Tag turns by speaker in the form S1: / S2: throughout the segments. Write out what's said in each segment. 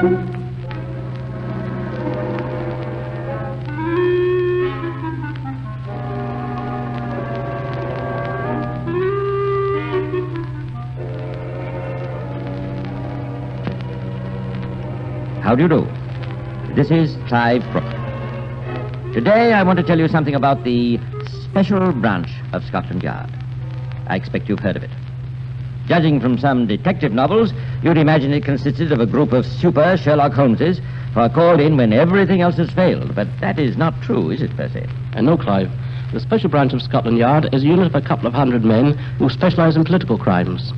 S1: How do you do? This is Clive Brooke. Today I want to tell you something about the Special Branch of Scotland Yard. I expect you've heard of it. Judging from some detective novels, you'd imagine it consisted of a group of super Sherlock Holmeses who are called in when everything else has failed. But that is not true, is it, Percy?
S2: No, Clive. The Special Branch of Scotland Yard is a unit of a couple of hundred men who specialize in political crimes.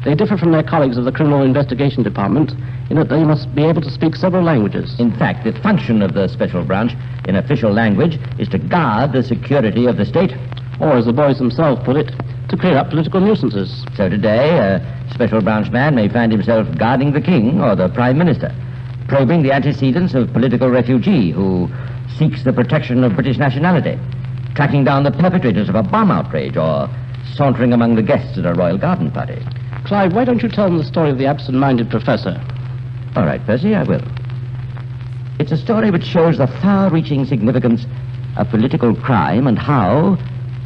S2: They differ from their colleagues of the Criminal Investigation Department in that they must be able to speak several languages.
S1: In fact, the function of the Special Branch in official language is to guard the security of the state.
S2: Or, as the boys themselves put it, to clear up political nuisances.
S1: So today, a Special Branch man may find himself guarding the King or the Prime Minister, probing the antecedents of political refugee who seeks the protection of British nationality, tracking down the perpetrators of a bomb outrage, or sauntering among the guests at a royal garden party.
S2: Clive, why don't you tell them the story of the absent-minded professor?
S1: All right, Percy, I will. It's a story which shows the far-reaching significance of political crime and how,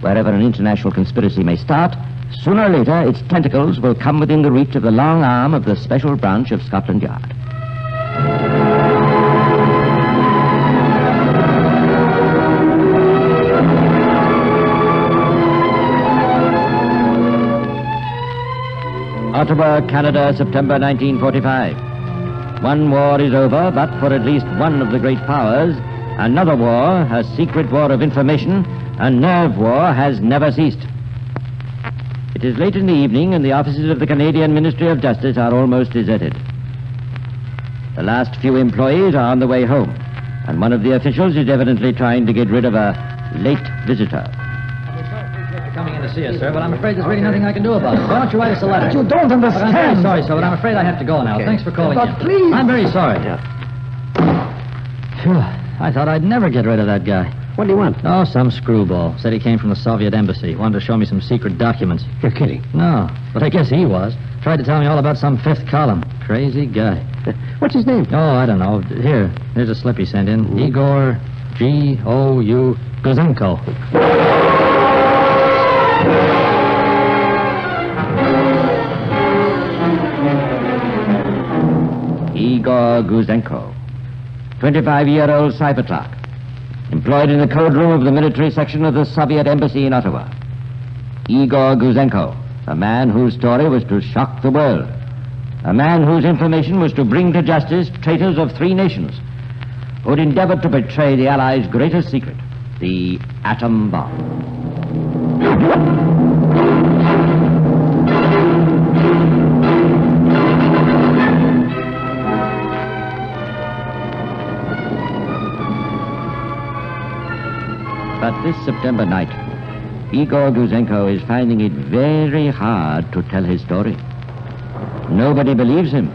S1: wherever an international conspiracy may start, sooner or later its tentacles will come within the reach of the long arm of the Special Branch of Scotland Yard. Ottawa, Canada, September 1945. One war is over, but for at least one of the great powers, another war, a secret war of information, a nerve war, has never ceased. It is late in the evening, and the offices of the Canadian Ministry of Justice are almost deserted. The last few employees are on the way home, and one of the officials is evidently trying to get rid of a late visitor.
S3: Coming in to see us, sir, but I'm afraid there's really nothing I can do about it. Why don't you write us a letter?
S4: But you don't understand.
S3: I'm very sorry, sir, but I'm afraid I have to go now.
S4: Okay.
S3: Thanks for calling
S4: But
S3: in.
S4: please.
S3: I'm very sorry. Phew, I thought I'd never get rid of that guy.
S4: What do you want?
S3: Oh, some screwball. Said he came from the Soviet embassy. Wanted to show me some secret documents.
S4: You're kidding.
S3: No, but I guess he was. Tried to tell me all about some fifth column. Crazy guy.
S4: What's his name?
S3: Oh, I don't know. Here's a slip he sent in. Igor G.O.U. Guzenko.
S1: Igor Guzenko, 25-year-old cipher clerk, employed in the code room of the military section of the Soviet embassy in Ottawa. Igor Guzenko, a man whose story was to shock the world, a man whose information was to bring to justice traitors of three nations who had endeavored to betray the Allies' greatest secret, the atom bomb. But this September night, Igor Guzenko is finding it very hard to tell his story. Nobody believes him.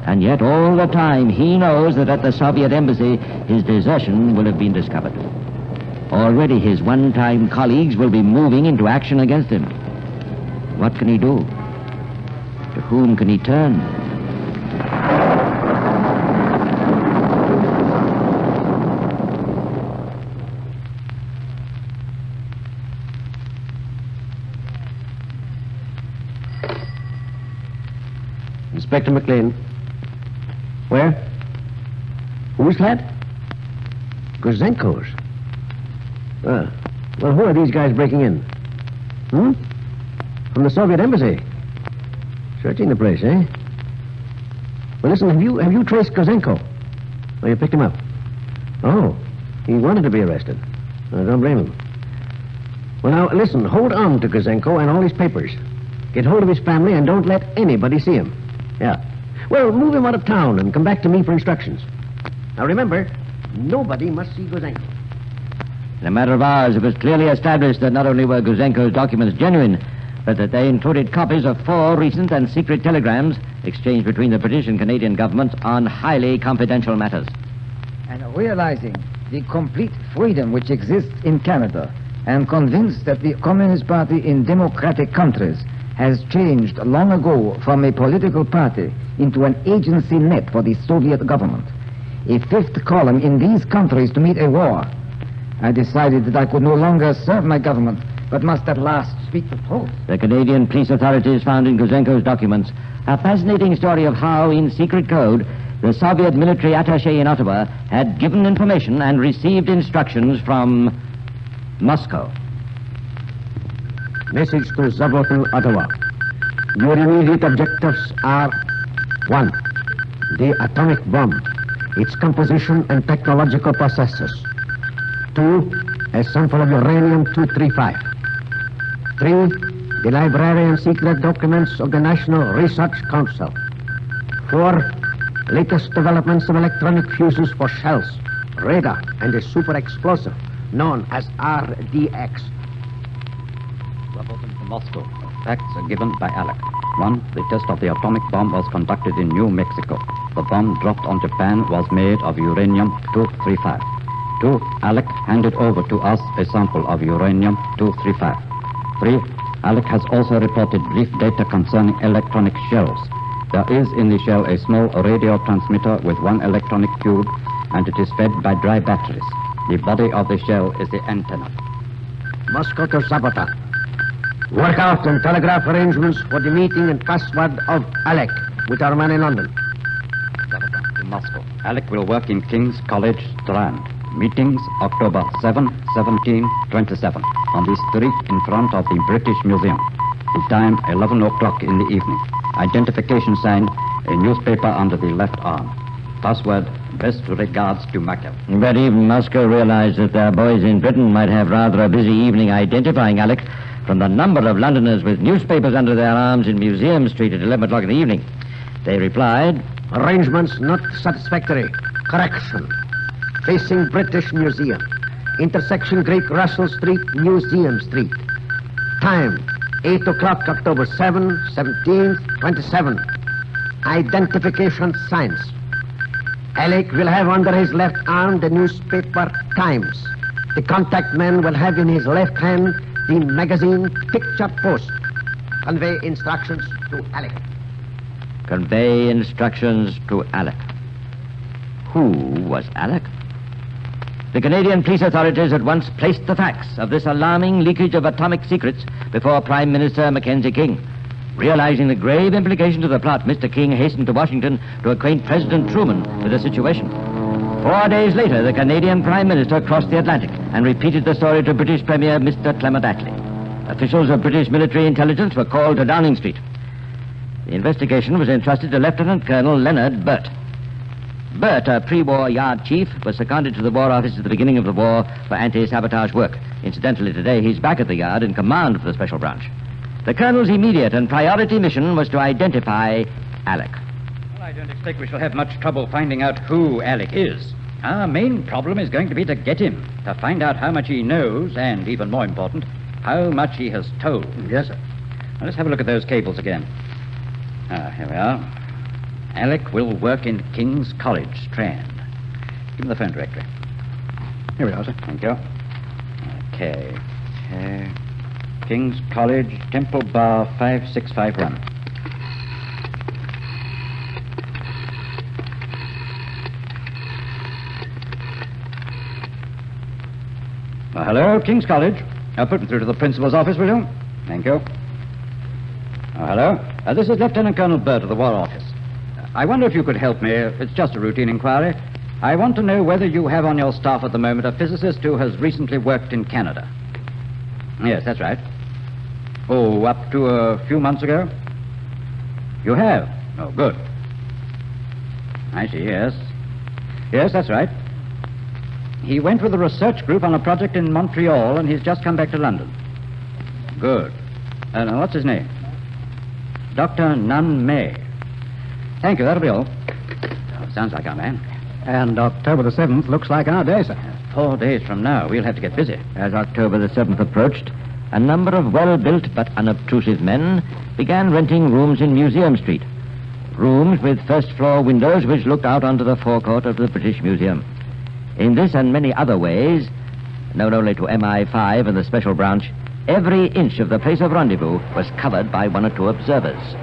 S1: And yet all the time he knows that at the Soviet embassy his desertion will have been discovered. Already his one-time colleagues will be moving into action against him. What can he do? To whom can he turn?
S4: Inspector McLean. Where? Who's that? Guzenko's. Well, who are these guys breaking in? From the Soviet embassy. Searching the place, eh? Well, listen, have you traced Guzenko? Oh, you picked him up. Oh, he wanted to be arrested. I don't blame him. Well, now, listen, hold on to Guzenko and all his papers. Get hold of his family and don't let anybody see him. Yeah. Well, move him out of town and come back to me for instructions. Now, remember, nobody must see Guzenko.
S1: In a matter of hours, it was clearly established that not only were Guzenko's documents genuine, but that they included copies of 4 recent and secret telegrams exchanged between the British and Canadian governments on highly confidential matters.
S5: And realizing the complete freedom which exists in Canada, and convinced that the Communist Party in democratic countries has changed long ago from a political party into an agency net for the Soviet government. A fifth column in these countries to meet a war. I decided that I could no longer serve my government, but must at last speak the truth.
S1: The Canadian police authorities found in Kuzenko's documents a fascinating story of how, in secret code, the Soviet military attaché in Ottawa had given information and received instructions from Moscow.
S4: Message to Zabotin, Ottawa. Your immediate objectives are 1. The atomic bomb, its composition and technological processes. 2. A sample of uranium-235. 3. The library and secret documents of the National Research Council. 4. Latest developments of electronic fuses for shells, radar, and a super explosive known as RDX.
S6: Zabotin to Moscow. Facts are given by Alec. 1. The test of the atomic bomb was conducted in New Mexico. The bomb dropped on Japan was made of uranium-235. 2. Alec handed over to us a sample of uranium-235. 3. Alec has also reported brief data concerning electronic shells. There is in the shell a small radio transmitter with one electronic tube, and it is fed by dry batteries. The body of the shell is the antenna.
S4: Moscow to Zabotin. Work out and telegraph arrangements for the meeting and password of Alec with our man in London.
S6: Zabotin to Moscow. Alec will work in King's College, Strand. Meetings October 7, 17, 27 on the street in front of the British Museum. The time 11 o'clock in the evening. Identification sign, a newspaper under the left arm. Password, best regards to Moscow.
S1: But even Moscow realized that their boys in Britain might have rather a busy evening identifying Alec from the number of Londoners with newspapers under their arms in Museum Street at 11 o'clock in the evening. They replied,
S4: Arrangements not satisfactory. Correction. Facing British Museum. Intersection Great Russell Street, Museum Street. Time, 8 o'clock, October 7, 17th, 27. Identification signs. Alec will have under his left arm the newspaper Times. The contact man will have in his left hand the magazine Picture Post. Convey instructions to Alec.
S1: Convey instructions to Alec. Who was Alec? The Canadian police authorities at once placed the facts of this alarming leakage of atomic secrets before Prime Minister Mackenzie King. Realizing the grave implications of the plot, Mr. King hastened to Washington to acquaint President Truman with the situation. 4 days later, the Canadian Prime Minister crossed the Atlantic and repeated the story to British Premier Mr. Clement Attlee. Officials of British military intelligence were called to Downing Street. The investigation was entrusted to Lieutenant Colonel Leonard Burt. Burt, a pre-war yard chief, was seconded to the War Office at the beginning of the war for anti-sabotage work. Incidentally, today he's back at the yard in command of the Special Branch. The colonel's immediate and priority mission was to identify Alec.
S7: Well, I don't expect we shall have much trouble finding out who Alec is. Our main problem is going to be to get him, to find out how much he knows, and, even more important, how much he has told.
S4: Yes, sir.
S7: Now, let's have a look at those cables again. Here we are. Alec will work in King's College, Strand. Give me the phone directory.
S6: Here we are, sir.
S7: Thank you. Okay. King's College, Temple Bar 5651. Hello, King's College. Put me through to the principal's office, will you? Thank you. Hello. This is Lieutenant Colonel Burt of the War Office. I wonder if you could help me. It's just a routine inquiry. I want to know whether you have on your staff at the moment a physicist who has recently worked in Canada. Yes, that's right. Oh, up to a few months ago? You have? Oh, good. I see, yes. Yes, that's right. He went with a research group on a project in Montreal, and he's just come back to London. Good. Now, what's his name? Dr. Nunn May. Thank you, that'll be all. Sounds like our man.
S6: And October the 7th looks like our day, sir.
S7: 4 days from now, we'll have to get busy.
S1: As October the 7th approached, a number of well-built but unobtrusive men began renting rooms in Museum Street. Rooms with first-floor windows which looked out onto the forecourt of the British Museum. In this and many other ways, known only to MI5 and the Special Branch, every inch of the place of rendezvous was covered by one or two observers.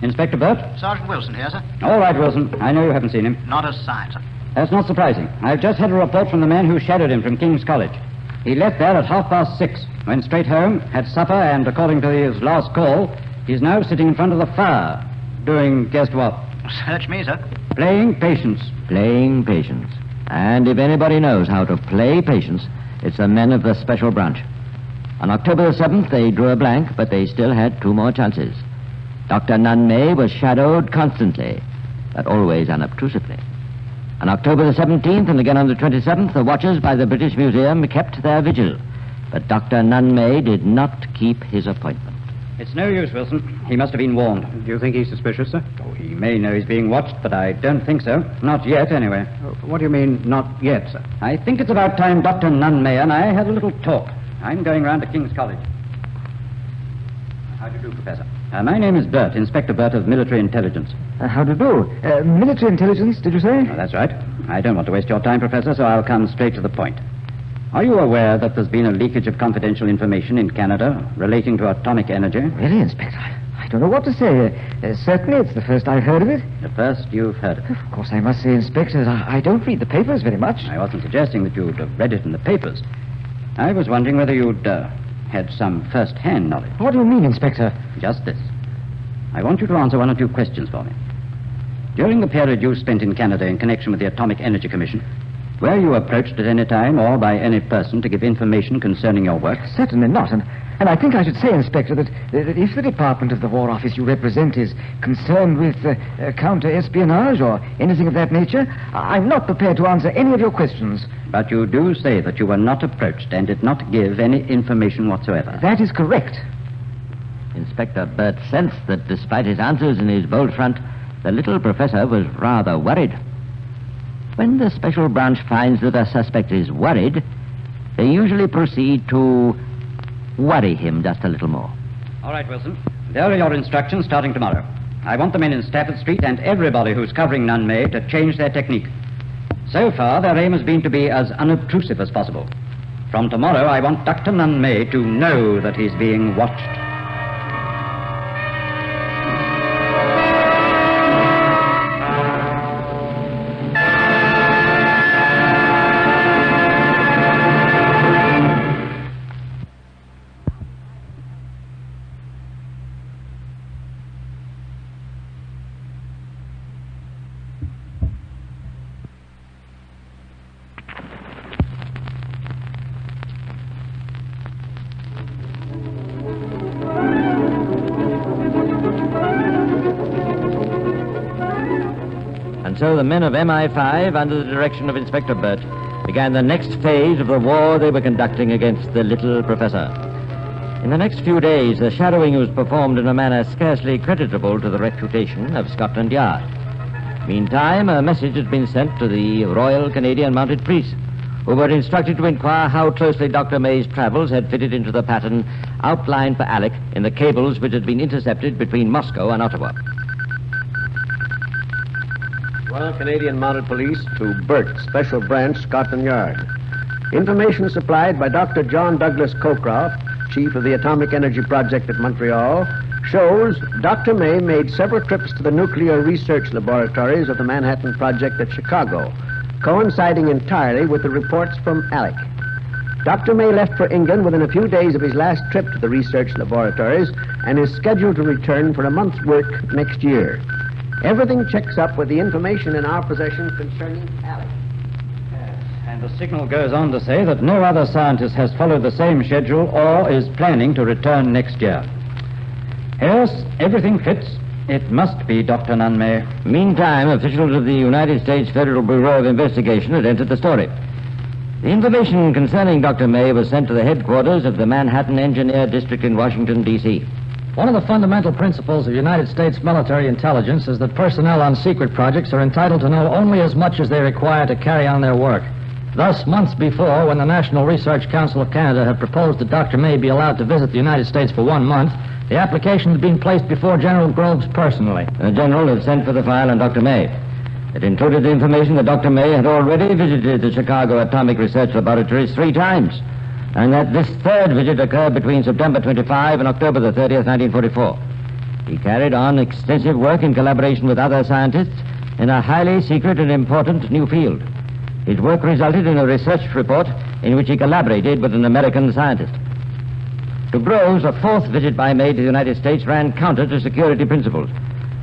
S7: Inspector Burt?
S8: Sergeant Wilson here, sir.
S7: All right, Wilson. I know you haven't seen him.
S8: Not a sign, sir.
S7: That's not surprising. I've just had a report from the man who shadowed him from King's College. He left there at 6:30, went straight home, had supper, and according to his last call, he's now sitting in front of the fire, doing guess what?
S8: Search me, sir.
S7: Playing patience.
S1: Playing patience. And if anybody knows how to play patience, it's the men of the Special Branch. On October the 7th, they drew a blank, but they still had 2 more chances. Dr. Nunn-May was shadowed constantly, but always unobtrusively. On October the 17th and again on the 27th, the watchers by the British Museum kept their vigil, but Dr. Nunn-May did not keep his appointment.
S7: It's no use, Wilson. He must have been warned.
S9: Do you think he's suspicious, sir?
S7: Oh, he may know he's being watched, but I don't think so. Not yet, anyway.
S9: What do you mean, not yet, sir?
S7: I think it's about time Dr. Nunn-May and I had a little talk. I'm going round to King's College. How do you do, Professor? My name is Burt, Inspector Burt of Military Intelligence.
S5: How do you do? Military intelligence, did you say?
S7: Oh, that's right. I don't want to waste your time, Professor, so I'll come straight to the point. Are you aware that there's been a leakage of confidential information in Canada relating to atomic energy?
S5: Really, Inspector? I don't know what to say. Certainly, it's the first I've heard of it.
S7: The first you've heard of it?
S5: Of course, I must say, Inspector, I don't read the papers very much.
S7: I wasn't suggesting that you'd have read it in the papers. I was wondering whether you'd had some first-hand knowledge.
S5: What do you mean, Inspector?
S7: Just this. I want you to answer 1 or 2 questions for me. During the period you spent in Canada in connection with the Atomic Energy Commission, were you approached at any time or by any person to give information concerning your work?
S5: Certainly not. And I think I should say, Inspector, that if the Department of the War Office you represent is concerned with counter-espionage or anything of that nature, I'm not prepared to answer any of your questions.
S7: But you do say that you were not approached and did not give any information whatsoever.
S5: That is correct.
S1: Inspector Burt sensed that despite his answers and his bold front, the little professor was rather worried. When the Special Branch finds that a suspect is worried, they usually proceed to worry him just a little more.
S7: All right, Wilson. There are your instructions starting tomorrow. I want the men in Stafford Street and everybody who's covering Nunn-May to change their technique. So far, their aim has been to be as unobtrusive as possible. From tomorrow, I want Dr. Nunn-May to know that he's being watched.
S1: And so the men of MI5, under the direction of Inspector Burt, began the next phase of the war they were conducting against the little professor. In the next few days, the shadowing was performed in a manner scarcely creditable to the reputation of Scotland Yard. Meantime, a message had been sent to the Royal Canadian Mounted Police, who were instructed to inquire how closely Dr. May's travels had fitted into the pattern outlined for Alec in the cables which had been intercepted between Moscow and Ottawa.
S4: Royal Canadian Mounted Police to Burt, Special Branch, Scotland Yard. Information supplied by Dr. John Douglas Cockcroft, Chief of the Atomic Energy Project at Montreal, shows Dr. May made several trips to the nuclear research laboratories of the Manhattan Project at Chicago, coinciding entirely with the reports from Alec. Dr. May left for England within a few days of his last trip to the research laboratories and is scheduled to return for a month's work next year. Everything checks up with the information in our possession concerning Alec.
S7: And the signal goes on to say that no other scientist has followed the same schedule or is planning to return next year. Yes, everything fits. It must be Dr. Nunn-May.
S1: Meantime, officials of the United States Federal Bureau of Investigation had entered the story. The information concerning Dr. May was sent to the headquarters of the Manhattan Engineer District in Washington, D.C.
S3: One of the fundamental principles of United States military intelligence is that personnel on secret projects are entitled to know only as much as they require to carry on their work. Thus, months before, when the National Research Council of Canada had proposed that Dr. May be allowed to visit the United States for 1 month, the application had been placed before General Groves personally.
S1: The general had sent for the file on Dr. May. It included the information that Dr. May had already visited the Chicago Atomic Research Laboratories 3 times, and that this third visit occurred between September 25 and October the 30th, 1944. He carried on extensive work in collaboration with other scientists in a highly secret and important new field. His work resulted in a research report in which he collaborated with an American scientist. To Groves, a fourth visit I made to the United States ran counter to security principles,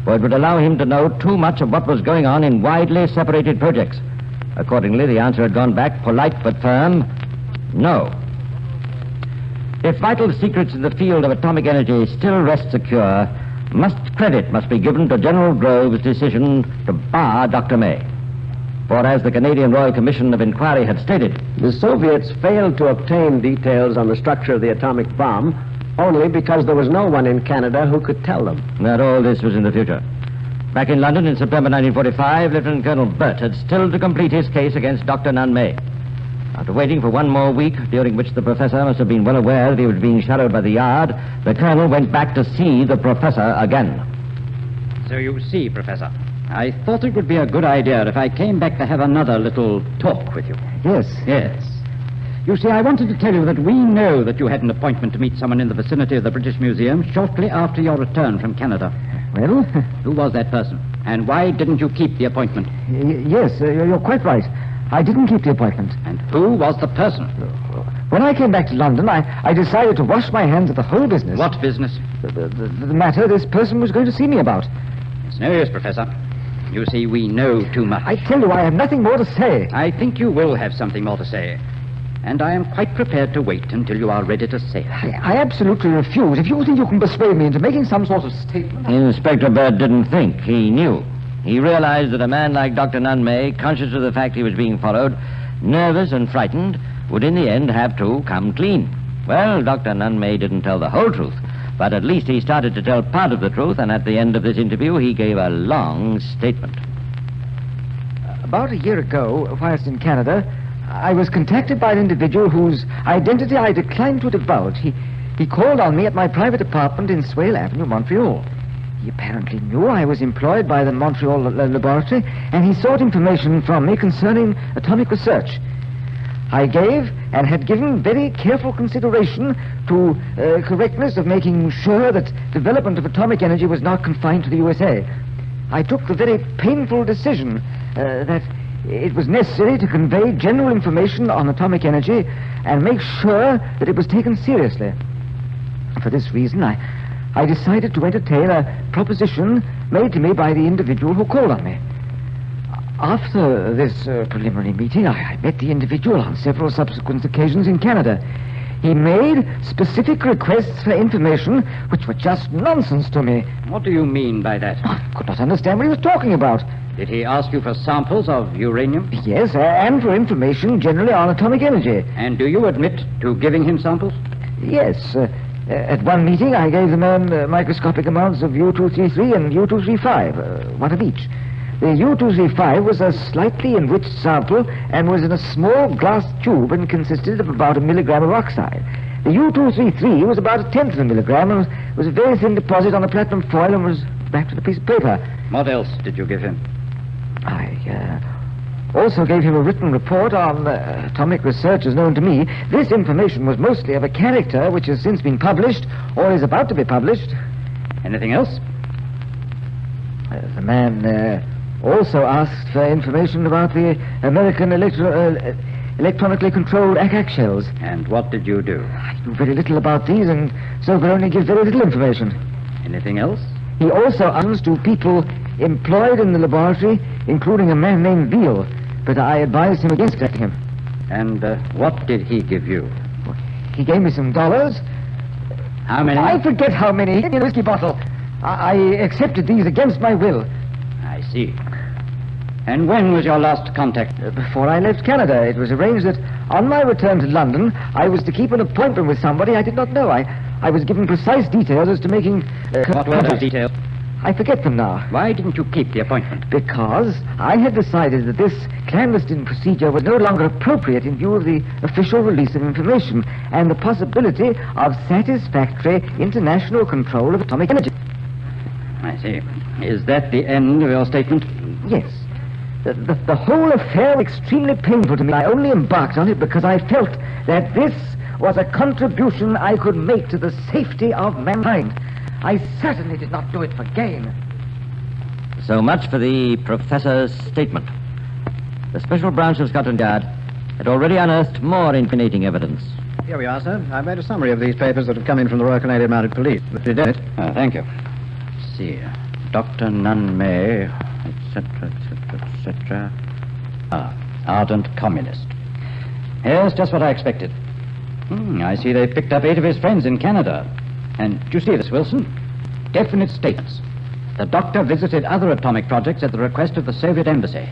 S1: for it would allow him to know too much of what was going on in widely separated projects. Accordingly, the answer had gone back, polite but firm, no. If vital secrets in the field of atomic energy still rest secure, credit must be given to General Groves' decision to bar Dr. May. For as the Canadian Royal Commission of Inquiry had stated,
S4: The Soviets failed to obtain details on the structure of the atomic bomb only because there was no one in Canada who could tell them.
S1: that all this was in the future. Back in London in September 1945, Lieutenant Colonel Burt had still to complete his case against Dr. Nunn May. After waiting for one more week, during which the professor must have been well aware that he was being shadowed by the Yard, the colonel went back to see the professor again.
S7: So you see, Professor, I thought it would be a good idea if I came back to have another little talk with you.
S5: Yes.
S7: Yes. You see, I wanted to tell you that we know that you had an appointment to meet someone in the vicinity of the British Museum shortly after your return from Canada.
S5: Well?
S7: Who was that person? And why didn't you keep the appointment?
S5: Yes, you're quite right. I didn't keep the appointment.
S7: And who was the person?
S5: When I came back to London, I decided to wash my hands of the whole business.
S7: What business?
S5: The matter this person was going to see me about.
S7: It's no use, Professor. You see, we know too much.
S5: I tell you, I have nothing more to say.
S7: I think you will have something more to say. And I am quite prepared to wait until you are ready to say it.
S5: I absolutely refuse. If you think you can persuade me into making some sort of statement...
S1: Inspector Burt didn't think. He knew. He realized that a man like Dr. Nunn May, conscious of the fact he was being followed, nervous and frightened, would in the end have to come clean. Well, Dr. Nunn May didn't tell the whole truth, but at least he started to tell part of the truth, and at the end of this interview he gave a long statement.
S5: About a year ago, whilst in Canada, I was contacted by an individual whose identity I declined to divulge. He called on me at my private apartment in Swale Avenue, Montreal. He apparently knew I was employed by the Montreal laboratory, and he sought information from me concerning atomic research. I gave and had given very careful consideration to correctness of making sure that development of atomic energy was not confined to the USA. I took the very painful decision that it was necessary to convey general information on atomic energy and make sure that it was taken seriously. For this reason, I decided to entertain a proposition made to me by the individual who called on me. After this preliminary meeting, I met the individual on several subsequent occasions in Canada. He made specific requests for information which were just nonsense to me.
S7: What do you mean by that?
S5: I could not understand what he was talking about.
S7: Did he ask you for samples of uranium?
S5: Yes, and for information generally on atomic energy.
S7: And do you admit to giving him samples?
S5: Yes. At one meeting, I gave the man microscopic amounts of U-233 and U-235, one of each. The U-235 was a slightly enriched sample and was in a small glass tube and consisted of about 1 milligram of oxide. The U-233 was about 1/10 of a milligram and was a very thin deposit on a platinum foil and was wrapped in a piece of paper.
S7: What else did you give him?
S5: I also gave him a written report on atomic research as known to me. This information was mostly of a character which has since been published or is about to be published.
S7: Anything else?
S5: The man also asked for information about the American electronically controlled ack shells.
S7: And what did you do?
S5: I knew very little about these and so could only give very little information.
S7: Anything else?
S5: He also asked to people employed in the laboratory, including a man named Veal, but I advised him against him.
S7: And what did he give you?
S5: He gave me some dollars.
S7: How many?
S5: I forget how many. He gave me a whiskey bottle. I accepted these against my will.
S7: I see. And when was your last contact?
S5: Before I left Canada, it was arranged that on my return to London, I was to keep an appointment with somebody I did not know. I was given precise details as to making...
S7: what were those details?
S5: I forget them now.
S7: Why didn't you keep the appointment?
S5: Because I had decided that this clandestine procedure was no longer appropriate in view of the official release of information and the possibility of satisfactory international control of atomic energy.
S7: I see. Is that the end of your statement?
S5: Yes. The whole affair was extremely painful to me. I only embarked on it because I felt that this was a contribution I could make to the safety of mankind. I certainly did not do it for gain.
S1: So much for the professor's statement. The Special Branch of Scotland Yard had already unearthed more incriminating evidence.
S9: Here we are, sir. I've made a summary of these papers that have come in from the Royal Canadian Mounted Police. But you did it.
S7: Thank you. Let's see. Dr. Nunn May, etc., etc., etc. Ardent communist. Yes, just what I expected. I see they picked up 8 of his friends in Canada. And do you see this, Wilson? Definite statements. The doctor visited other atomic projects at the request of the Soviet embassy.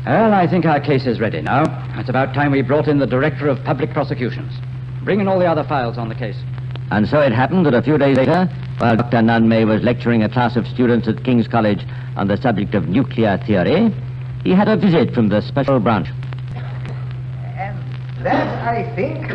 S7: Well, I think our case is ready now. It's about time we brought in the Director of Public Prosecutions. Bring in all the other files on the case.
S1: And so it happened that a few days later, while Dr. Nunn May was lecturing a class of students at King's College on the subject of nuclear theory, he had a visit from the Special Branch.
S5: And that, I think,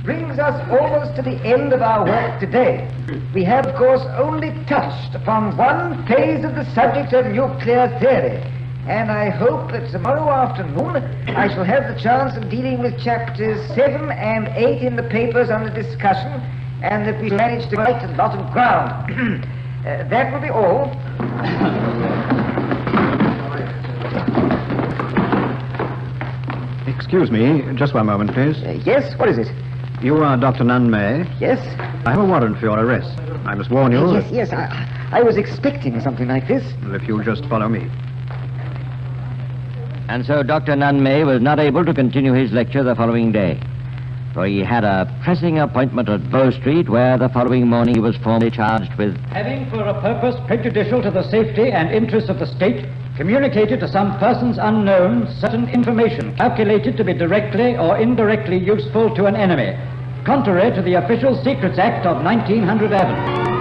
S5: brings us almost to the end of our work today. We have, of course, only touched upon one phase of the subject of nuclear theory. And I hope that tomorrow afternoon I shall have the chance of dealing with chapters 7 and 8 in the papers under discussion, and that we manage to write a lot of ground. That will be all.
S9: Excuse me, just one moment, please.
S5: Yes, what is it?
S9: You are Dr. Nunn May.
S5: Yes?
S9: I have a warrant for your arrest. I must warn you.
S5: Yes, I was expecting something like this.
S9: If you'll just follow me.
S1: And so Dr. Nunn May was not able to continue his lecture the following day, for he had a pressing appointment at Bow Street, where the following morning he was formally charged with
S10: having for a purpose prejudicial to the safety and interests of the state communicated to some persons unknown certain information calculated to be directly or indirectly useful to an enemy, contrary to the Official Secrets Act of 1911.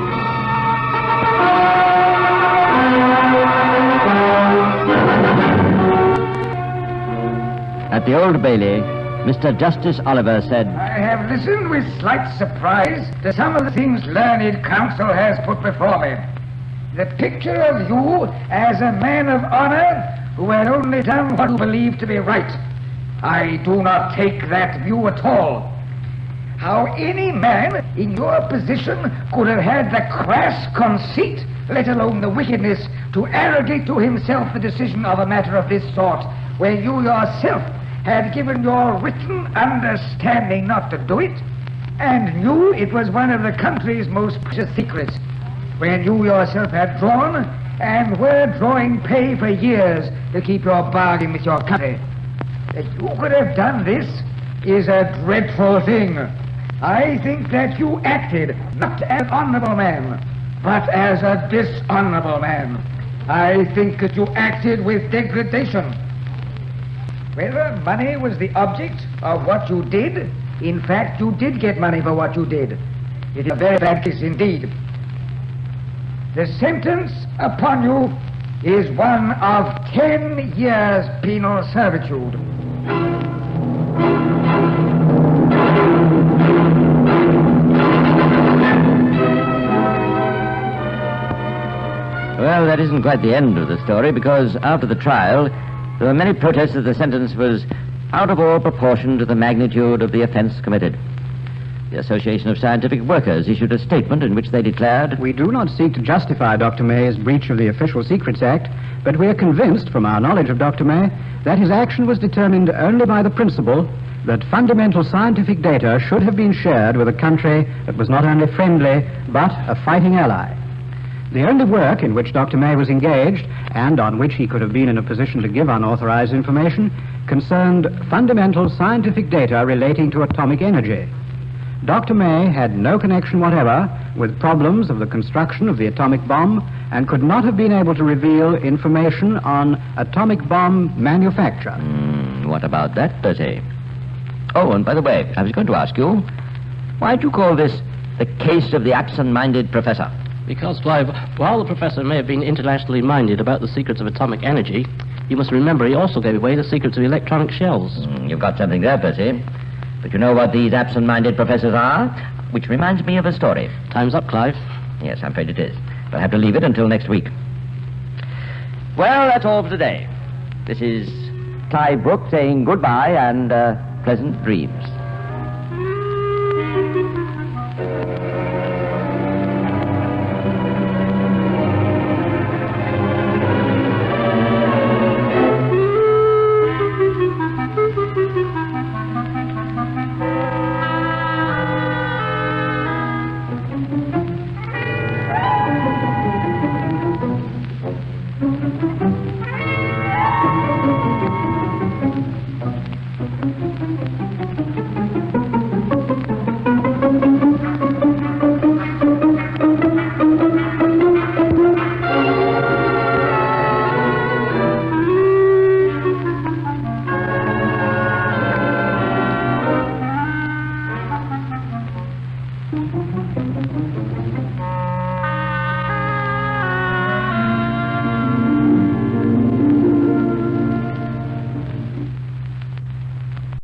S1: At the Old Bailey, Mr. Justice Oliver said,
S11: I have listened with slight surprise to some of the things learned counsel has put before me. The picture of you as a man of honor who had only done what you believed to be right. I do not take that view at all. How any man in your position could have had the crass conceit, let alone the wickedness, to arrogate to himself the decision of a matter of this sort, when you yourself had given your written understanding not to do it, and knew it was one of the country's most precious secrets, when you yourself had drawn and were drawing pay for years to keep your bargain with your country. That you could have done this is a dreadful thing. I think that you acted not as an honorable man, but as a dishonorable man. I think that you acted with degradation. Whether money was the object of what you did, in fact, you did get money for what you did. It is a very bad case indeed. The sentence upon you is one of 10 years penal servitude.
S1: Well, that isn't quite the end of the story, because after the trial, there were many protests that the sentence was out of all proportion to the magnitude of the offense committed. The Association of Scientific Workers issued a statement in which they declared,
S9: We do not seek to justify Dr. May's breach of the Official Secrets Act, but we are convinced from our knowledge of Dr. May that his action was determined only by the principle that fundamental scientific data should have been shared with a country that was not only friendly, but a fighting ally. The only work in which Dr. May was engaged, and on which he could have been in a position to give unauthorized information, concerned fundamental scientific data relating to atomic energy. Dr. May had no connection whatever with problems of the construction of the atomic bomb and could not have been able to reveal information on atomic bomb manufacture.
S1: What about that, Bertie? Oh, and by the way, I was going to ask you, why do you call this the case of the absent-minded professor?
S2: Because, Clive, while the professor may have been internationally minded about the secrets of atomic energy, you must remember he also gave away the secrets of electronic shells.
S1: You've got something there, Percy. But you know what these absent-minded professors are? Which reminds me of a story.
S2: Time's up, Clive.
S1: Yes, I'm afraid it is. I'll have to leave it until next week. Well, that's all for today. This is Clive Brooke saying goodbye and pleasant dreams.